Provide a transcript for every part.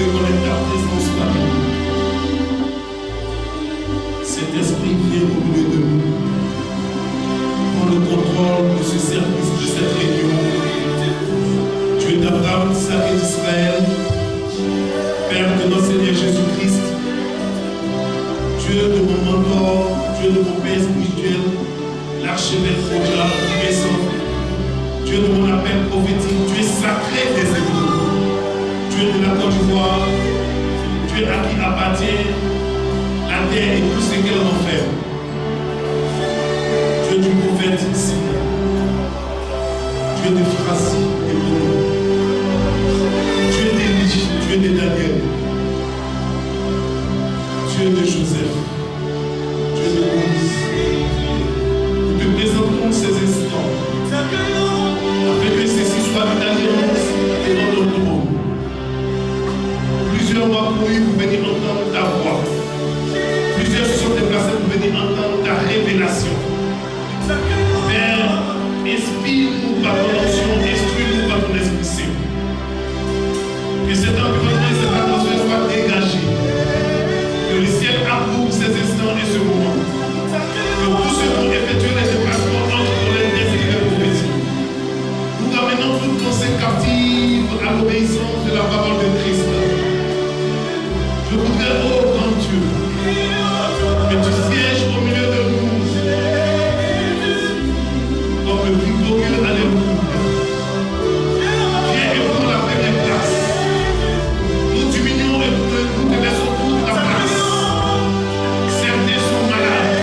reconnaître ta présence parmi nous. Cet esprit vient au milieu de nous. Prends le contrôle de ce service, de cette réunion. Dieu d'Abraham, d'Isaac et d'Israël, Père de notre Seigneur Jésus-Christ, Dieu de mon mentor, Dieu de mon Père spirituel, l'archevêque Roja, récent, Dieu de mon appel prophétique, Dieu sacré des églises, Dieu de la Côte d'Ivoire, Dieu à qui appartient la terre et tout ce qu'elle renferme. Dieu du prophète Simon, Dieu de Phrasi et Bono, Dieu d'Élie, Dieu de Daniel, Dieu de Joseph, Dieu de Moïse. Nous te présentons ces instants afin que ceci soit une alliance et dans notre monde. Plusieurs mois courus pour venir entendre ta voix. Plusieurs se sont déplacés pour venir entendre ta révélation. Père, inspire-nous par ton onction, instruis-nous par ton Esprit Saint. Que cet environnement et cette atmosphère soient dégagés. Que le ciel approuve ces instants et ce moment. Que tous ceux qui ont effectué les déplacements entrent dans les esprits prophétiques. Nous ramenons toute pensée captive à l'obéissance de la parole de Christ. Je voudrais, oh grand Dieu, que tu sièges au milieu de nous comme le victorieux alléluia. Viens et prends la première place. Nous diminuons et nous te laissons toute la place. Certains sont malades,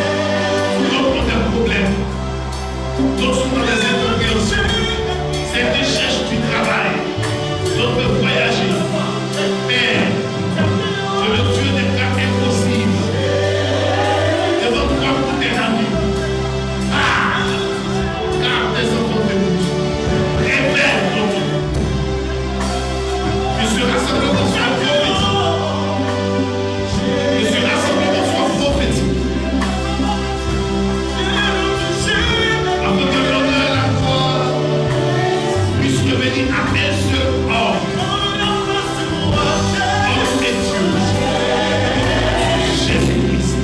d'autres ont des problèmes, d'autres sont dans des incompréhensions. Certains cherchent du travail, d'autres veulent voyager. Père, tu es le Dieu des cas impossibles. Devant toi, tout est rendu. Car tes enfants t'écoutent. Révèle ton nom. Que ce rassemblement soit prophétique. Que ce rassemblement soit prophétique. Afin que l'honneur et la gloire puissent revenir à un seul homme. Homme et Dieu. Jésus-Christ.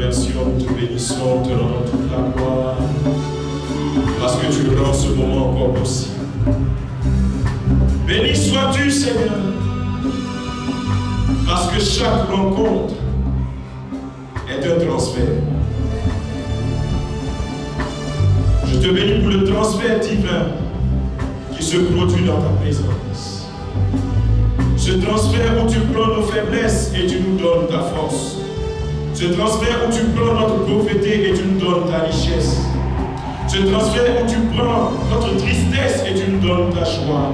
remercions, nous te bénissons, te rendons toute la gloire, parce que tu rends ce moment encore possible. Béni sois-tu, Seigneur, parce que chaque rencontre est un transfert. Je te bénis pour le transfert divin qui se produit dans ta présence. Ce transfert où tu prends nos faiblesses et tu nous donnes ta force. Ce transfert où tu prends notre pauvreté et tu nous donnes ta richesse. Ce transfert où tu prends notre tristesse et tu nous donnes ta joie.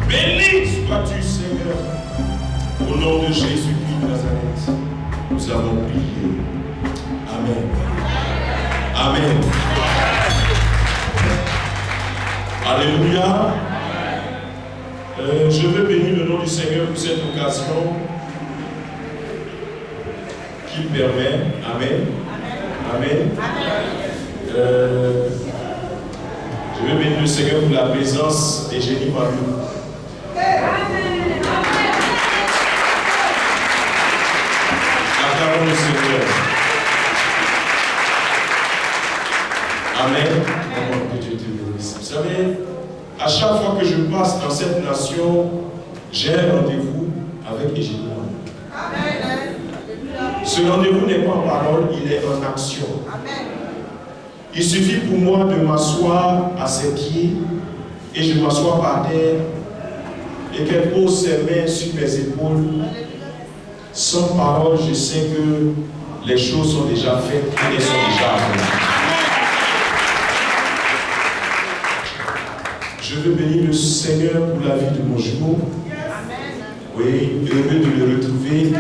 Béni sois-tu, Seigneur. Au nom de Jésus-Christ de Nazareth, nous avons prié. Amen. Amen. Alléluia. Je veux bénir le nom du Seigneur pour cette occasion qu'il permet. Amen. Amen. Je veux bénir le Seigneur pour la présence d'Eugénie Mariou. Acclamons le Seigneur. Amen. Que Dieu te bénisse. Vous savez, à chaque fois que je passe dans cette nation, j'ai un rendez-vous avec Eugénie Mariou. Ce rendez-vous n'est pas en parole, il est en action. Il suffit pour moi de m'asseoir à ses pieds et je m'assois par terre et qu'elle pose ses mains sur mes épaules. Sans parole, je sais que les choses sont déjà faites et elles sont déjà accomplies. Je veux bénir le Seigneur pour la vie de mon jumeau. Oui, heureux de le retrouver.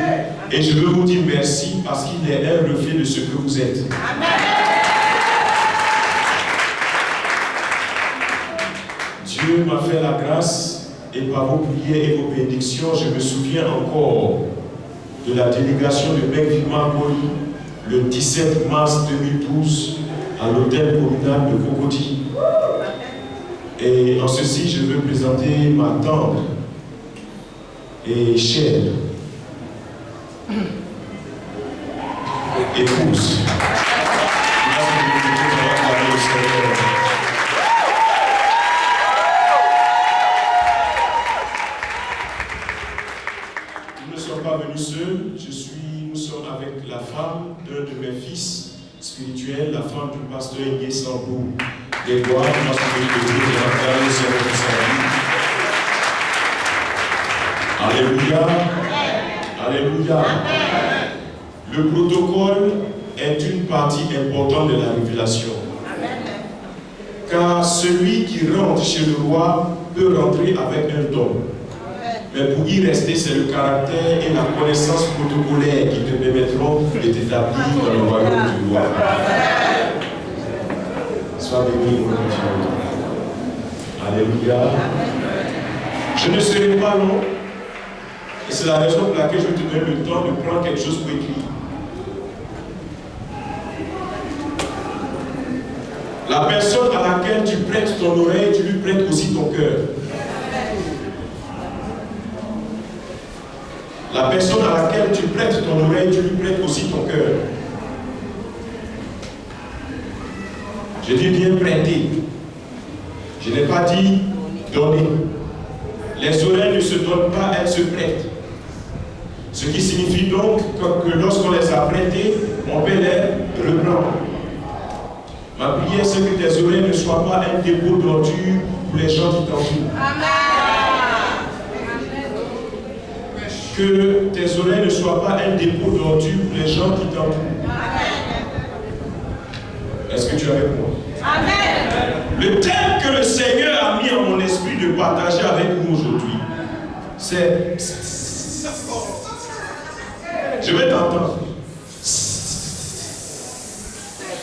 Et je veux vous dire merci parce qu'il est un reflet de ce que vous êtes. Dieu m'a fait la grâce et par vos prières et vos bénédictions, je me souviens encore de la délégation de Benville-Margoly le 17 mars 2012 à l'hôtel communal de Cocody. Et en ceci, je veux présenter ma tante et chère épouse. Nous ne sommes pas venus seuls, nous sommes avec la femme d'un de mes fils spirituels, la femme du pasteur Igé Sambou. Des gloires, parce que Dieu est sur votre service. Alléluia. Alléluia. Le protocole est une partie importante de la révélation. Car celui qui rentre chez le roi peut rentrer avec un don. Mais pour y rester, c'est le caractère et la connaissance protocolaire qui te permettront de t'établir dans le royaume du roi. Sois béni au nom de Dieu. Alléluia. Je ne serai pas long. Et c'est la raison pour laquelle je te donne le temps de prendre quelque chose pour écrire. La personne à laquelle tu prêtes ton oreille, tu lui prêtes aussi ton cœur. La personne à laquelle tu prêtes ton oreille, tu lui prêtes aussi ton cœur. Je dis bien prêter. Je n'ai pas dit donner. Les oreilles ne se donnent pas, elles se prêtent. Ce qui signifie donc que lorsqu'on les a prêtées, on peut les reprendre. Ma prière, c'est que tes oreilles ne soient pas un dépôt d'ordure pour les gens qui t'entourent. Que tes oreilles ne soient pas un dépôt d'ordure pour les gens qui t'entourent. Est-ce que tu es avec moi? Amen. Le thème que le Seigneur a mis en mon esprit de partager avec nous aujourd'hui, c'est... Je vais t'entendre.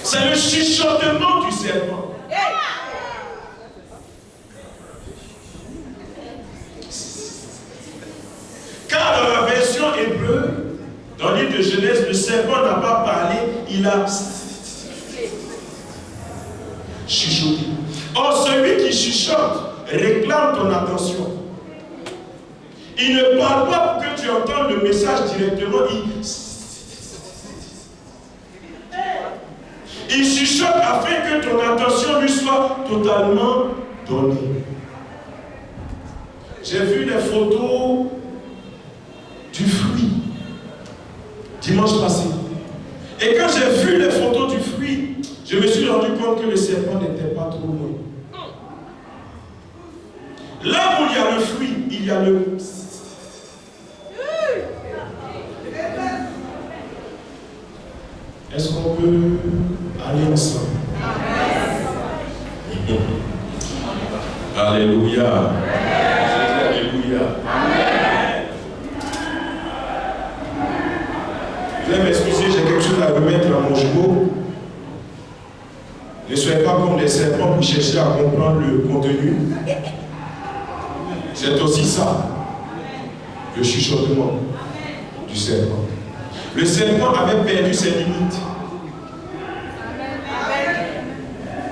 C'est le chuchotement du serpent. Car dans la version hébreu, dans le livre de Genèse, le serpent n'a pas parlé, il a chuchoté. Or, celui qui chuchote réclame ton attention. Il ne parle pas pour que tu entendes le message directement. chuchote afin que ton attention lui soit totalement donnée. J'ai vu les photos du fruit dimanche passé. Et quand j'ai vu les photos du fruit, je me suis rendu compte que le serpent n'était pas trop loin. Là où il y a le fruit, il y a le... Est-ce qu'on peut aller ensemble? Alléluia. Alléluia. Vous allez m'excuser, j'ai quelque chose à remettre à mon genou. Ne soyez pas comme des serpents pour chercher à comprendre le contenu. C'est aussi ça, le chuchotement du serpent. Le serpent avait perdu ses limites.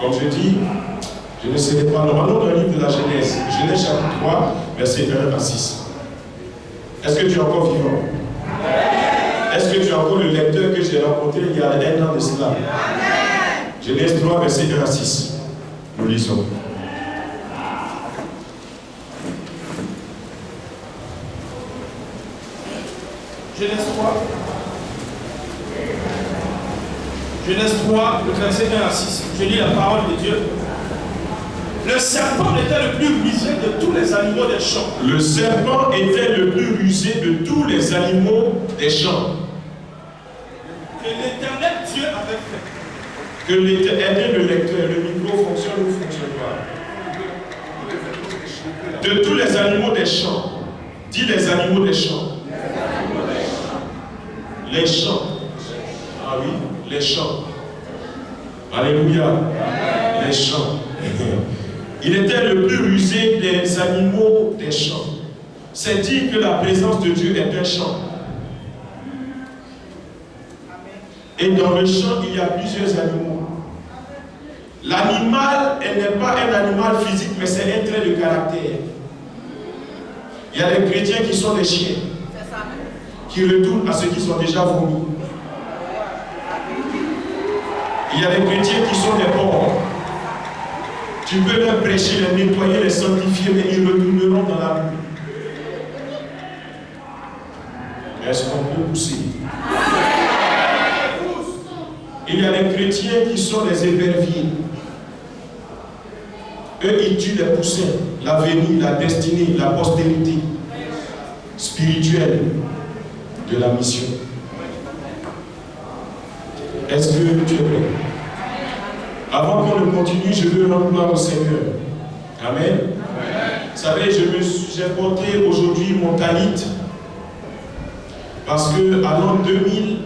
Comme je dis, je ne serai pas normalement dans le livre de la Genèse. Genèse chapitre 3, versets 1 à 6. Est-ce que tu es encore vivant? Est-ce que tu es encore le lecteur que j'ai rencontré il y a 1 an de cela? Genèse 3, versets 1 à 6. Nous lisons. Genèse 3. Genèse 3, le verset 1 à 6. Je lis la parole de Dieu. Le serpent était le plus rusé de tous les animaux des champs. Le serpent était le plus rusé de tous les animaux des champs. Que l'Éternel Dieu avait fait. Que l'Éternel, le lecteur, le micro fonctionne ou ne fonctionne pas. De tous les animaux des champs. Dis les animaux des champs. Les champs. Ah oui, les champs. Alléluia. Les champs. Il était le plus rusé des animaux des champs. C'est dire que la présence de Dieu est un champ. Et dans le champ, il y a plusieurs animaux. L'animal, elle n'est pas un animal physique, mais c'est un trait de caractère. Il y a des chrétiens qui sont des chiens, qui retournent à ceux qui sont déjà vomis. Il y a des chrétiens qui sont des porcs. Tu peux leur prêcher, les nettoyer, les sanctifier, mais ils retourneront dans la rue. Est-ce qu'on peut pousser? Il y a des chrétiens qui sont des éperviers. Eux, ils tuent les poussins, l'avenir, la destinée, la postérité spirituelle de la mission. Est-ce que tu es prêt? Avant qu'on ne continue, je veux rendre gloire au Seigneur. Amen. Vous savez, j'ai porté aujourd'hui mon talit parce que à l'an 2000,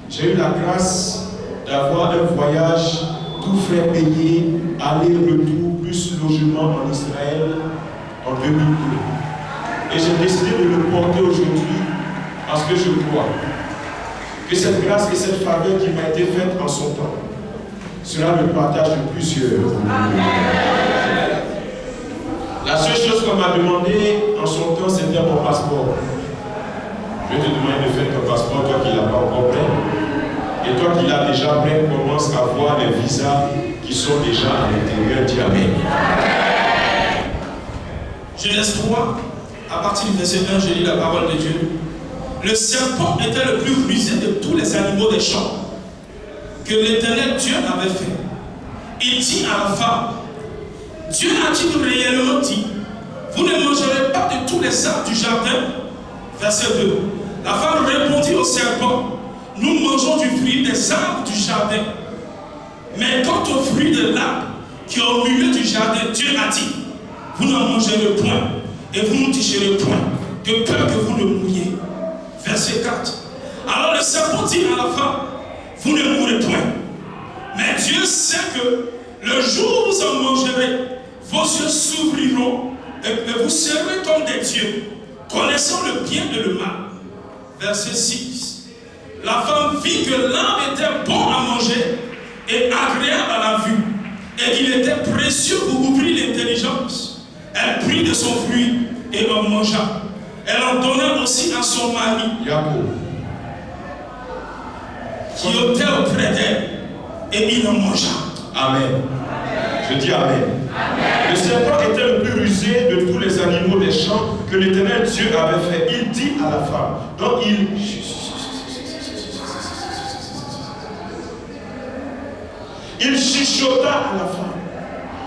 j'ai eu la grâce d'avoir un voyage tout frais payé, aller-retour, plus logement en Israël en 2002. Et j'ai décidé de le porter aujourd'hui parce que je crois que cette grâce et cette faveur qui m'a été faite en son temps sera le partage de plusieurs. La seule chose qu'on m'a demandé en son temps, c'était mon passeport. Je vais te demander de faire ton passeport, toi qui ne l'as pas encore prêt. Et toi qui l'as déjà prêt, commence à voir les visas qui sont déjà à l'intérieur. Dis Amen. Genèse 3, à partir du verset 1, je lis la parole de Dieu. Le serpent était le plus rusé de tous les animaux des champs que l'Éternel Dieu avait fait. Il dit à la femme, Dieu a-t-il réellement dit, vous ne mangerez pas de tous les arbres du jardin? Verset 2. La femme répondit au serpent, nous mangeons du fruit des arbres du jardin. Mais quant au fruit de l'arbre qui est au milieu du jardin, Dieu a dit, vous n'en mangerez point et vous ne toucherez point, de peur que vous ne mouriez. Verset 4. Alors le serpent dit à la femme, vous ne mourrez point. Mais Dieu sait que le jour où vous en mangerez, vos yeux s'ouvriront et vous serez comme des dieux, connaissant le bien et le mal. Verset 6. La femme vit que l'arbre était bon à manger et agréable à la vue, et qu'il était précieux pour ouvrir l'intelligence. Elle prit de son fruit et en mangea. Elle en donna aussi à son mari, Jacob, qui était auprès d'elle, et il en mangea. Amen. Je dis Amen. Le serpent était le plus rusé de tous les animaux des champs que l'Éternel Dieu avait fait. Il dit à la femme. Donc il chuchota à la femme.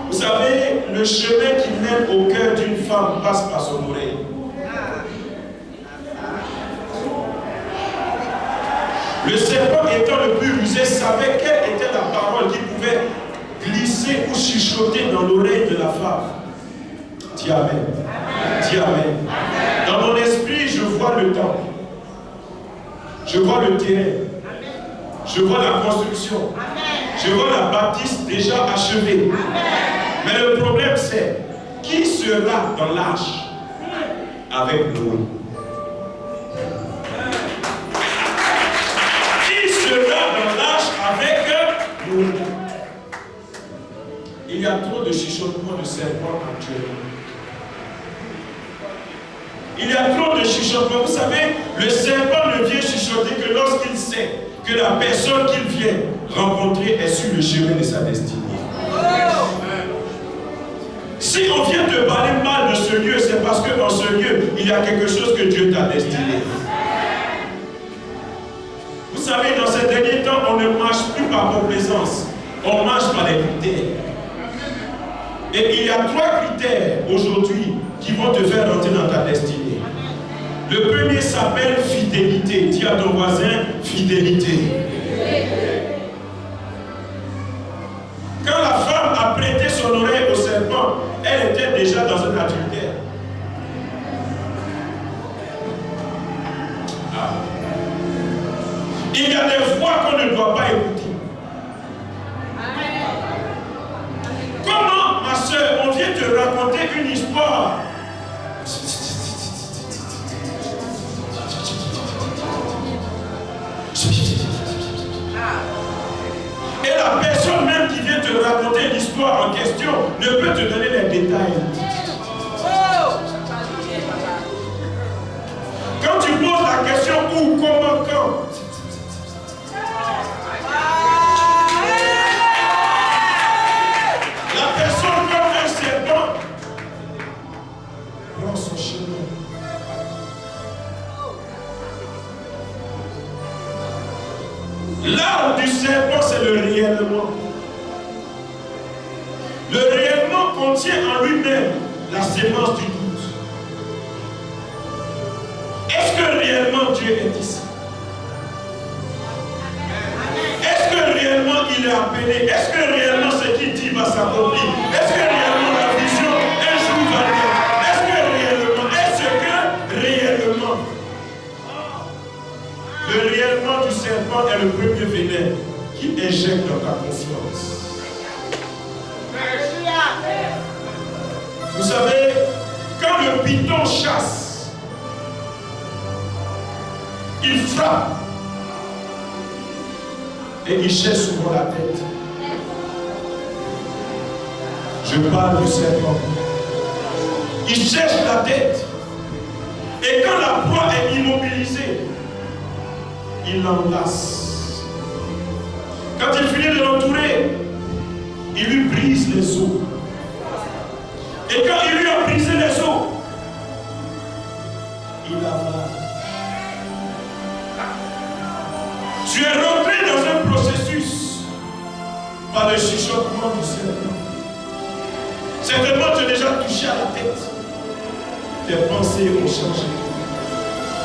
Vous savez, le chemin qui mène au cœur d'une femme passe par son oreille. Le serpent étant le plus rusé savait quelle était la parole qui pouvait glisser ou chuchoter dans l'oreille de la femme. Dis Amen. Dis Amen. Dans mon esprit, je vois le temple. Je vois le terrain. Je vois la construction. Je vois la bâtisse déjà achevée. Mais le problème c'est, qui sera dans l'arche avec Noé? Qui sera dans l'arche avec Noé? Il y a trop de chuchotements de serpents actuellement. Il y a trop de chuchotements. Vous savez, le serpent ne vient chuchoter que lorsqu'il sait que la personne qu'il vient rencontrer est sur le chemin de sa destinée. Si on vient te parler mal de ce lieu, c'est parce que dans ce lieu, il y a quelque chose que Dieu t'a destiné. Vous savez, dans ces derniers temps, on ne marche plus par complaisance. On marche par les critères. Et il y a 3 critères aujourd'hui qui vont te faire rentrer dans ta destinée. Le premier s'appelle fidélité. Dis à ton voisin, fidélité. Quand la femme a prêté son oreille au serpent, elle était déjà dans un adultère. Il y a des voix qu'on ne doit pas écouter. Comment, ma soeur, on vient te raconter une histoire? Et la personne même qui vient te raconter l'histoire en question ne peut te donner les détails. Quand tu poses la question où, comment, quand, la personne comme un serpent prend son chemin. L'arme du serpent, c'est le réellement. Le réellement contient en lui-même la sémence du doute. Est-ce que réellement Dieu est ici? Est-ce que réellement il est appelé? Est-ce que réellement ce qu'il dit va s'accomplir? Est-ce que réellement la vision un jour va naître? Est-ce que réellement le réellement du serpent est le premier venin qui injecte dans ta conscience? Vous savez, quand le python chasse, il frappe et il cherche souvent la tête. Je parle du serpent. Il cherche la tête. Et quand la proie est immobilisée, il l'enlace. Quand il finit de l'entourer, il lui brise les os. Et quand il lui a brisé les os, il avale. Tu es rentré dans un processus par le chuchotement du serpent. Certainement, tu as déjà touché à la tête. Tes pensées ont changé.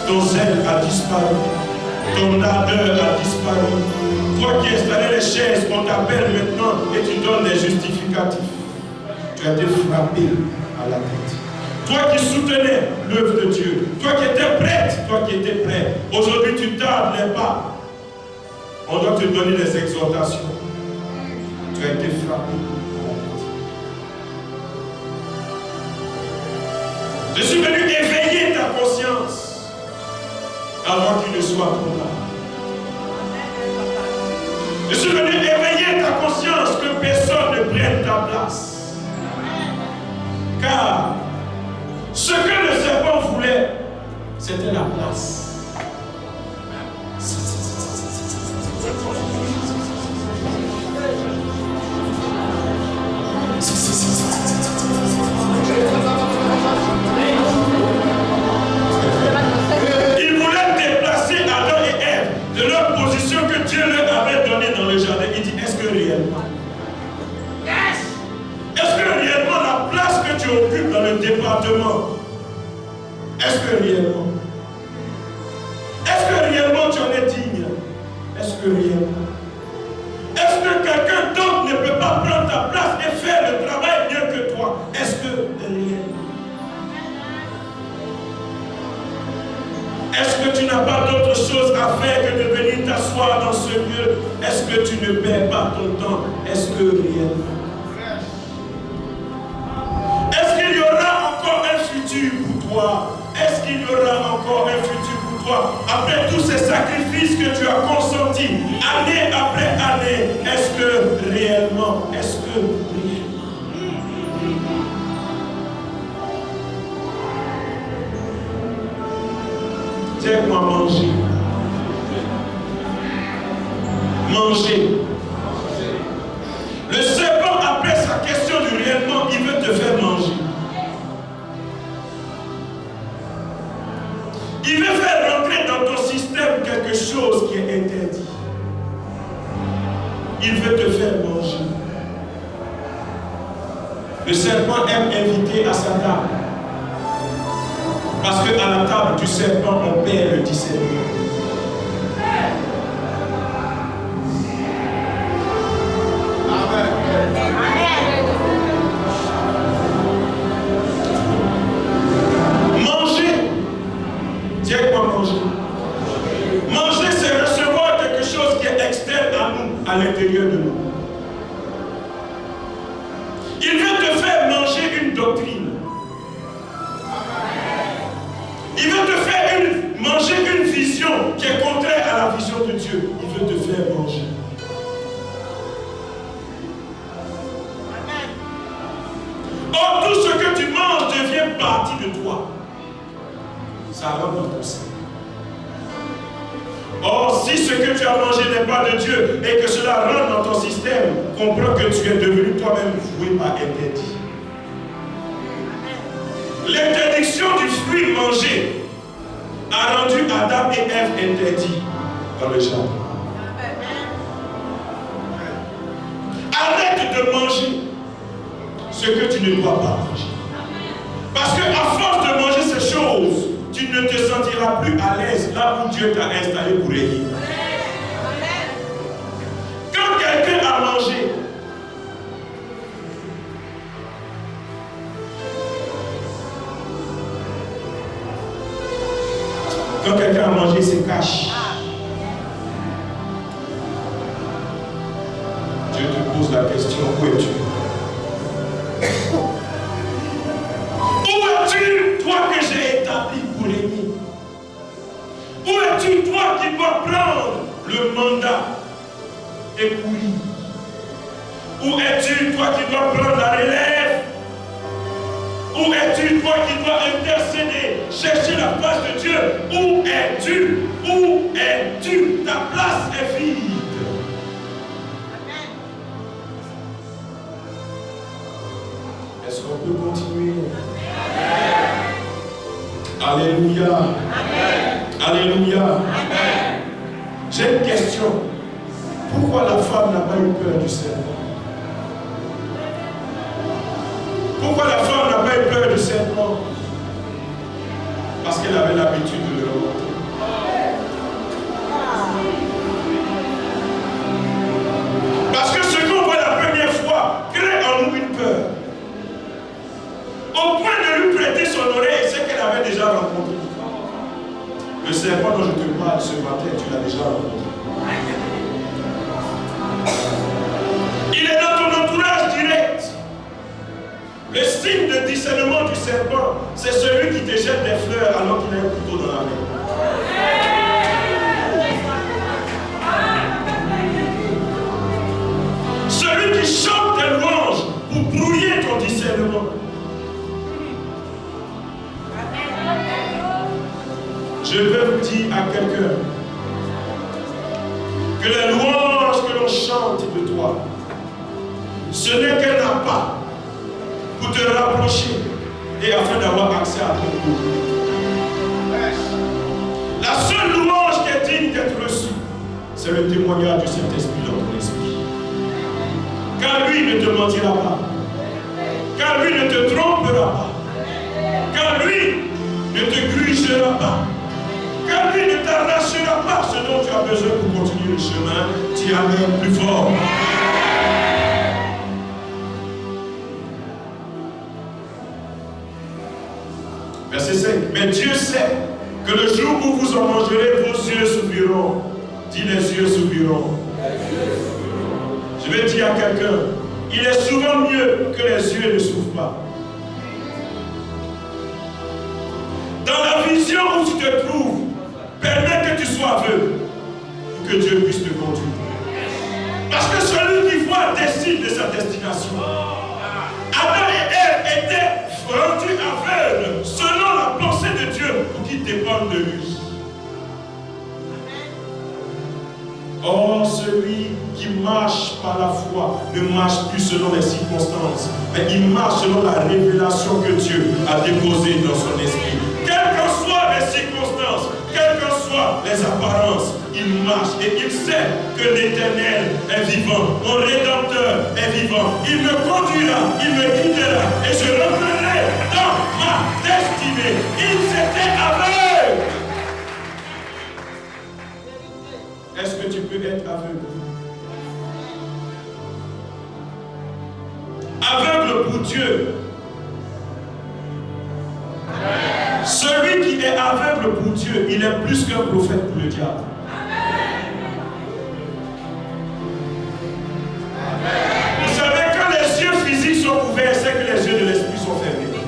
Ton zèle a disparu. Ton ardeur a disparu. Toi qui installais les chaises, on t'appelle maintenant et tu donnes des justificatifs. Tu as été frappé à la tête. Toi qui soutenais l'œuvre de Dieu, toi qui étais prête, toi qui étais prêt, aujourd'hui tu tardes les pas. On doit te donner des exhortations. Tu as été frappé à la tête. Je suis venu éveiller ta conscience avant qu'il ne soit trop tard. Je suis venu éveiller ta conscience que personne ne prenne ta place. Car ce que le serpent voulait, c'était la place. leur avait donné dans le jardin, il dit, est-ce que réellement? Est-ce que réellement la place que tu occupes dans le département, est-ce que réellement? Est-ce que réellement tu en es digne? Est-ce que réellement? Est-ce que quelqu'un d'autre ne peut pas prendre ta place et faire le travail mieux que toi? Est-ce que réellement? Est-ce que tu n'as pas d'autre chose à faire que de venir t'asseoir dans ce lieu? Est-ce que tu ne perds pas ton temps? Est-ce que réellement? Est-ce qu'il y aura encore un futur pour toi? Est-ce qu'il y aura encore un futur pour toi? Après tous ces sacrifices que tu as consentis, année après année, est-ce que réellement? Est-ce que réellement? Tiens-moi manger. Manger. Le serpent, après sa question du réellement, il veut te faire manger. Il veut faire rentrer dans ton système quelque chose qui est interdit. Il veut te faire manger. Le serpent aime inviter à sa table. Parce qu'à la table du serpent, on perd le discernement. Manger. Tiens quoi manger? Manger, c'est recevoir quelque chose qui est externe à nous, à l'intérieur de nous. Il veut te faire manger une doctrine. Il veut te faire manger une vision qui est contraire à la vision de Dieu. Il veut te faire manger. Or, tout ce que tu manges devient partie de toi. Ça rentre dans ton sein. Or, si ce que tu as mangé n'est pas de Dieu et que cela rentre dans ton système, comprends que tu es devenu toi-même voué par interdit. L'interdiction du fruit mangé a rendu Adam et Ève interdits dans le jardin. Arrête de manger ce que tu ne dois pas manger. Parce qu'à force de manger ces choses, tu ne te sentiras plus à l'aise là où Dieu t'a installé pour régner. Quand quelqu'un a mangé, quand quelqu'un a mangé, il se cache. Dieu te pose la question, où es-tu? Où es-tu, toi que j'ai établi pour régner? Où es-tu, toi qui dois prendre le mandat et courir? Où es-tu, toi qui dois prendre la relève? Où es-tu, toi qui dois intercéder, chercher la place de Dieu? Où es-tu? Où es-tu? Ta place est vide. Est-ce qu'on peut continuer? Alléluia. Alléluia. J'ai une question. Pourquoi la femme n'a pas eu peur du serpent? Pourquoi la femme n'a pas eu peur du serpent? Parce qu'elle avait l'habitude de le rencontrer. Parce que ce qu'on voit la première fois crée en nous une peur. Au point de lui prêter son oreille, c'est qu'elle avait déjà rencontré. Le serpent dont je te parle ce matin, tu l'as déjà rencontré. Il est dans ton entourage direct. Le signe de discernement du serpent, c'est celui qui te jette des fleurs alors qu'il a un couteau dans la main. Celui qui chante des louanges pour brouiller ton discernement. Je veux vous dire à quelqu'un que les louanges que l'on chante de toi, ce n'est qu'un appât pour te rapprocher et afin d'avoir accès à ton corps. La seule louange qui est digne d'être reçue, c'est le témoignage du Saint-Esprit dans ton esprit. Car lui ne te mentira pas. Car lui ne te trompera pas. Car lui ne te grugera pas. Car lui ne t'arrachera pas ce dont tu as besoin pour continuer le chemin. Tu amènes plus fort. Verset 5. Mais Dieu sait que le jour où vous en mangerez, vos yeux s'ouvriront. Dis, les yeux s'ouvriront. Je vais dire à quelqu'un, il est souvent mieux que les yeux ne s'ouvrent pas. Dans la vision où tu te trouves, permets que tu sois aveugle pour que Dieu puisse te conduire. Parce que celui qui voit décide de sa destination. Adam et Ève étaient rendus aveugles selon la pensée de Dieu pour qu'ils dépendent de lui. Or, celui qui marche par la foi ne marche plus selon les circonstances, mais il marche selon la révélation que Dieu a déposée dans son esprit. Quelles qu'en soient les circonstances, quelles qu'en soient les apparences, il marche et il sait que l'Éternel est vivant, mon Rédempteur est vivant. Il me conduira, il me guidera et je rentrerai dans ma destinée. Ils étaient aveugles. Est-ce que tu peux être aveugle? Aveugle pour Dieu. Celui qui est aveugle pour Dieu, il est plus qu'un prophète pour le diable. Vous savez, quand les yeux physiques sont ouverts, c'est que les yeux de l'esprit sont fermés.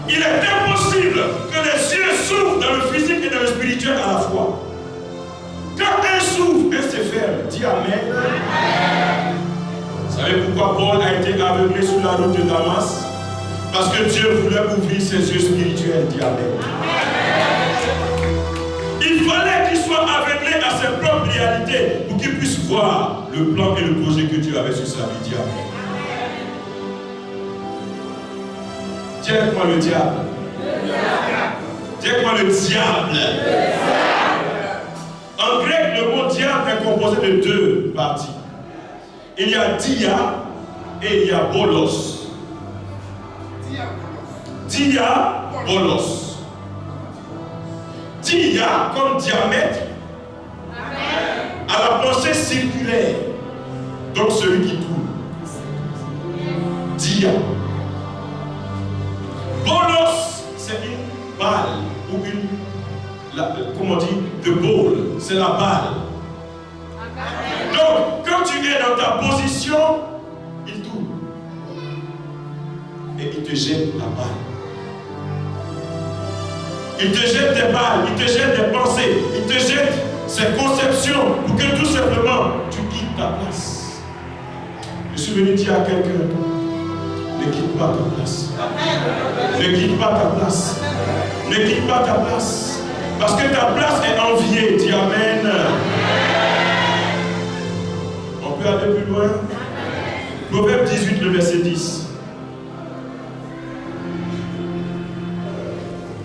Il est impossible que les yeux s'ouvrent dans le physique et dans le spirituel à la fois. Quand un s'ouvre, un se ferme. Dis Amen. Vous savez pourquoi Paul a été aveuglé sur la route de Damas? Parce que Dieu voulait ouvrir ses yeux spirituels. Dis Amen. Il fallait qu'il soit aveuglé à ses propres réalités pour qu'il puisse voir le plan et le projet que Dieu avait sur sa vie. Dis Amen. Dis avec moi le diable. Dis avec moi le diable. En grec, le mot diable est composé de deux parties. Il y a dia et il y a bolos. Diabolos. Dia comme diamètre. À la pensée circulaire. Donc celui qui tourne. Dia. Bolos, c'est une balle ou comment on dit, de ball, c'est la balle. Donc, quand tu es dans ta position, il tourne. Et il te jette la balle. Il te jette des balles, il te jette des pensées, il te jette ses conceptions pour que tout simplement tu quittes ta place. Je suis venu dire à quelqu'un, ne quitte pas ta place. Ne quitte pas ta place. Ne quitte pas ta place. Parce que ta place est enviée. Dis Amen. On peut aller plus loin. Proverbe 18, le verset 10.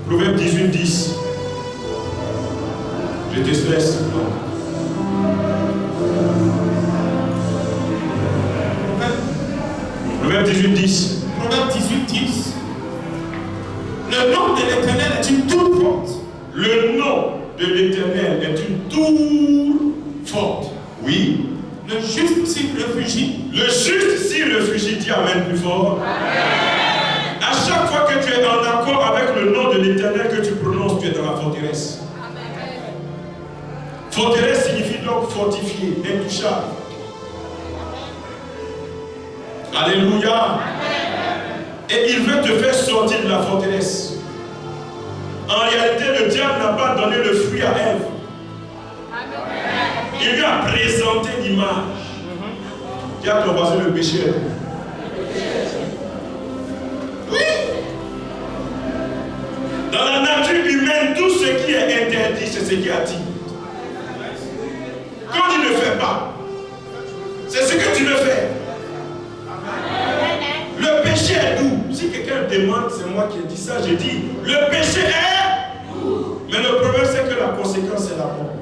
Proverbe 18, 10. Je te stresse. Proverbe 18, 10. Proverbe 18, 10. Le nom de l'Éternel est une tour forte. Le nom de l'Éternel est une tour forte. Oui. Le juste s'y réfugie. Le juste s'y réfugie. Dis Amen plus fort. Amen. À chaque fois que tu es en accord avec le nom de l'Éternel que tu prononces, tu es dans la forteresse. Amen. Forteresse signifie donc fortifié, intouchable. Alléluia. Amen. Et il veut te faire sortir de la forteresse. En réalité, le diable n'a pas donné le fruit à Ève. Il lui a présenté l'image. Dis à ton voisin, le péché. Oui. Dans la nature humaine, tout ce qui est interdit, c'est ce qui attire. Quand tu ne fais pas, c'est ce que tu veux faire. Le péché est doux. Si quelqu'un demande, c'est moi qui ai dit ça, j'ai dit, le péché est doux. Mais le problème, c'est que la conséquence, c'est la mort.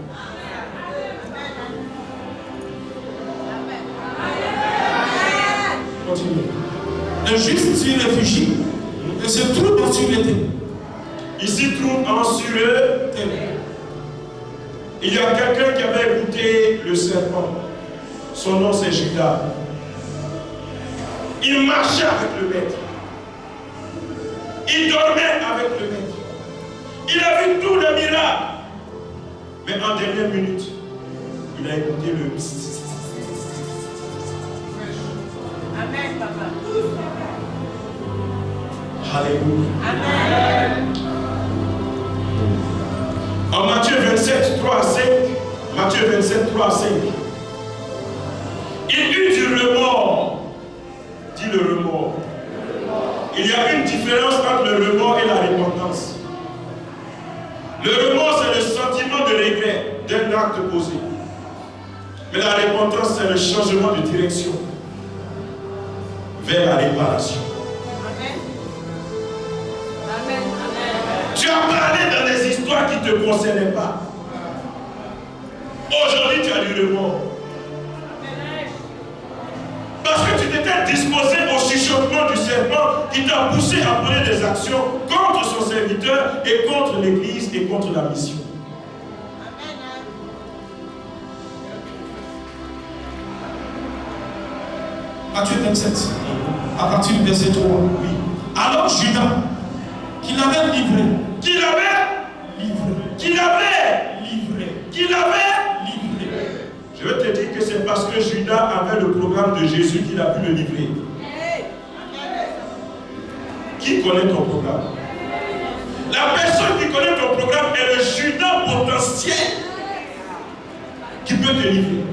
Le juste se réfugie et se trouve en sûreté. Il s'y trouve en sûreté. Il y a quelqu'un qui avait écouté le serpent. Son nom c'est Judas. Il marchait avec le maître. Il dormait avec le maître. Il a vu tous les miracles. Mais en dernière minute, il a écouté le Amen, papa. Alléluia. Amen. En Matthieu 27, 3 à 5, Matthieu 27, 3 à 5, il eut du remords. Dis le remords. Il y a une différence entre le remords et la repentance. Le remords, c'est le sentiment de regret d'un acte posé. Mais la repentance, c'est le changement de direction vers la réparation. Amen. Amen. Amen. Tu as parlé dans des histoires qui ne te concernaient pas. Aujourd'hui, tu as du remords. Parce que tu t'étais disposé au chuchotement du serpent qui t'a poussé à poser des actions contre son serviteur et contre l'Église et contre la mission. Matthieu 27, à partir du verset 3. Oui. Alors Judas, qui l'avait livré, je veux te dire que c'est parce que Judas avait le programme de Jésus qu'il a pu le livrer. Qui connaît ton programme? La personne qui connaît ton programme est le Judas potentiel qui peut te livrer.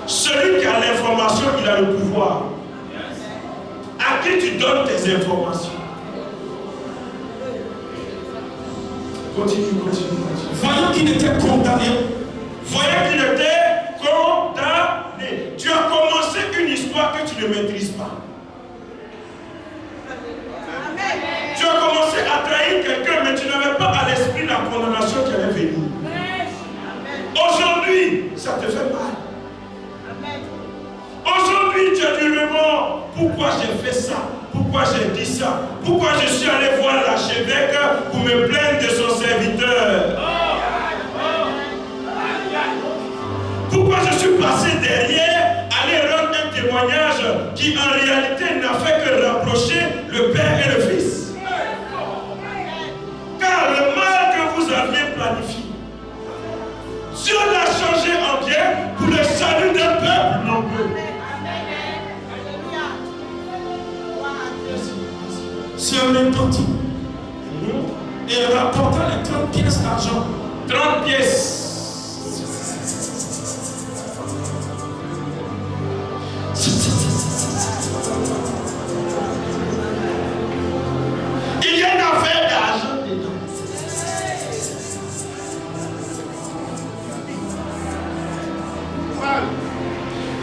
Celui qui a l'information, il a le pouvoir. À qui tu donnes tes informations? Continue. voyant qu'il était condamné, Tu as commencé une histoire que tu ne maîtrises pas. Tu as commencé à trahir quelqu'un, mais tu n'avais pas à l'esprit la condamnation qui allait venir. Aujourd'hui, ça te fait mal. Aujourd'hui, tu as du remords. Pourquoi j'ai fait ça? Pourquoi j'ai dit ça? Pourquoi je suis allé voir l'archevêque pour me plaindre de son serviteur? Pourquoi je suis passé derrière, aller rendre un témoignage qui en réalité n'a fait que rapprocher le Père et le Fils? Car le mal que vous aviez planifié, Dieu l'a changé en bien pour le salut d'un peuple nombreux. se repentit et rapporta les 30 pièces d'argent. 30 pièces. Il y a une affaire d'argent dedans.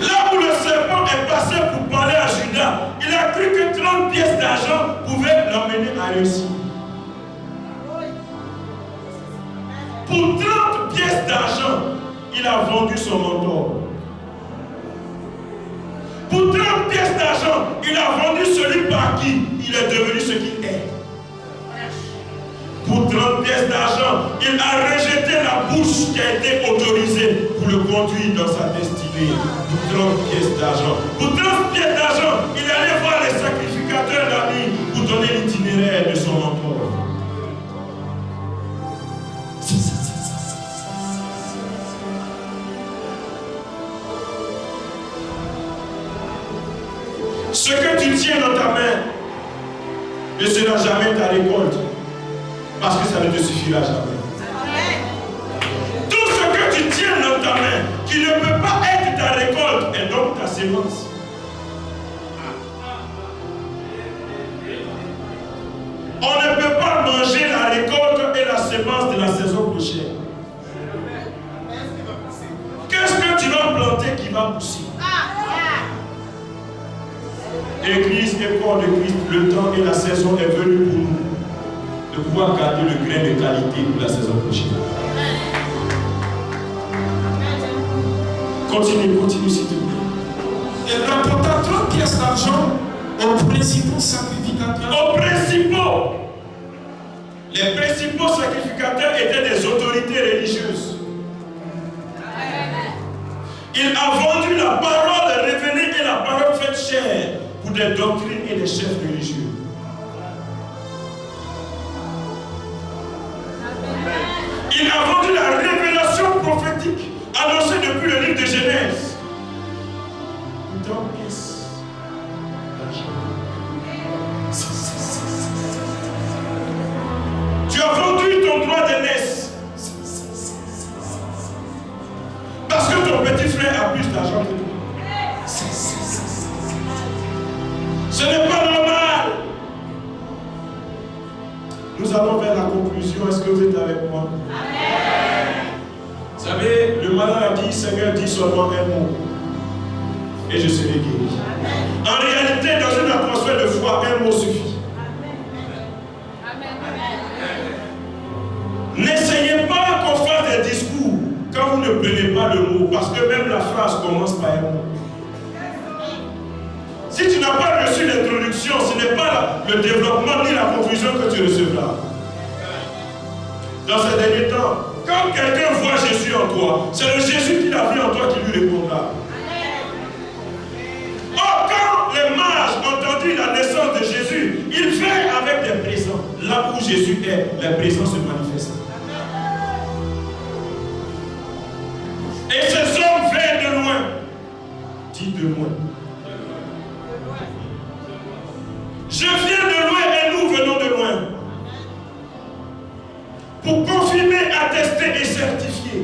Là où le serpent est passé pour parler à Judas, il a cru que 30 pièces d'argent pouvaient l'emmener à réussir. Pour 30 pièces d'argent, il a vendu son mentor. Pour 30 pièces d'argent, il a vendu celui par qui il est devenu ce qu'il est. Pour 30 pièces d'argent, il a rejeté la bouche qui a été autorisée pour le conduire dans sa destinée. Pour 30 pièces d'argent. Pour 30 pièces d'argent, il est allé voir les sacrificateurs d'amis pour donner l'itinéraire de son mentor. Ce que tu tiens dans ta main ne sera jamais ta récolte, parce que ça ne te suffira jamais. Tout ce que tu tiens dans ta main, qui ne peut pas être ta récolte, est donc ta sémence. On ne peut pas manger la récolte et la sémence de la saison prochaine. Qu'est-ce que tu vas planter qui va pousser? Église et corps de Christ, le temps et la saison est venu pour nous de pouvoir garder le grain de qualité pour la saison prochaine. Continue s'il te plaît. Et aux principaux sacrificateurs. Aux principaux. Les principaux sacrificateurs étaient des autorités religieuses. Il a vendu la parole révélée et la parole faite chair pour des doctrines et des chefs religieux. Il a vendu la révélation prophétique annoncée depuis le livre de Genèse. Dans pièce d'argent. Tu as vendu ton droit d'aînesse. Parce que ton petit frère a plus d'argent que toi. Ce n'est pas normal. Nous allons vers la conclusion. Est-ce que vous êtes avec moi? Vous savez, le malin a dit, Seigneur, dis seulement un mot. Et je serai guéri. En réalité, dans une atmosphère de foi, un mot suffit. N'essayez pas qu'on fasse des discours quand vous ne prenez pas le mot, parce que même la phrase commence par un mot. Si tu n'as pas reçu l'introduction, ce n'est pas le développement ni la conclusion que tu recevras. Dans ces derniers temps, quand quelqu'un voit Jésus en toi, c'est le Jésus qui l'a vu en toi qui lui répondra. Or, quand les mages ont entendu la naissance de Jésus, ils vinrent avec des présents. Là où Jésus est, les présents se manifestent. Et ces hommes viennent de loin. Dis de loin. Je viens de loin et nous venons de loin. Pour confirmer, attester et certifier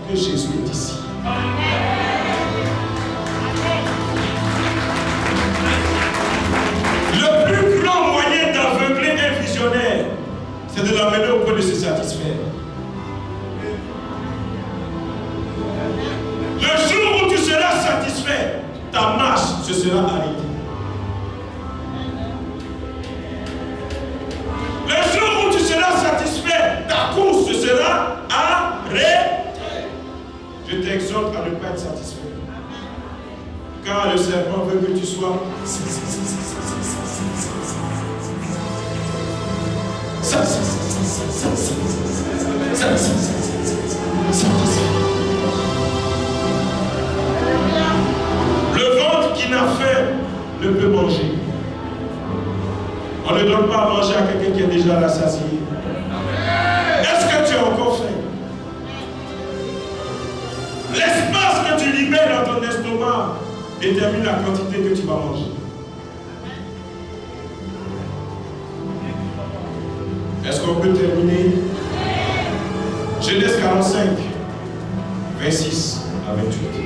que Jésus est ici. Le plus grand moyen d'aveugler un visionnaire, c'est de l'amener au point de se satisfaire. Le jour où tu seras satisfait, ta marche se sera arrêtée. Le jour où tu seras satisfait, ta course se sera arrêtée. Je t'exhorte à ne pas être satisfait. Car le serpent veut que tu sois le ventre qui n'a faim ne peut manger. On ne donne pas à manger à quelqu'un qui est déjà rassasié. Est-ce que tu as encore faim? L'espace que tu libères dans ton estomac détermine la quantité que tu vas manger. Est-ce qu'on peut terminer? Genèse 45, 26 à 28.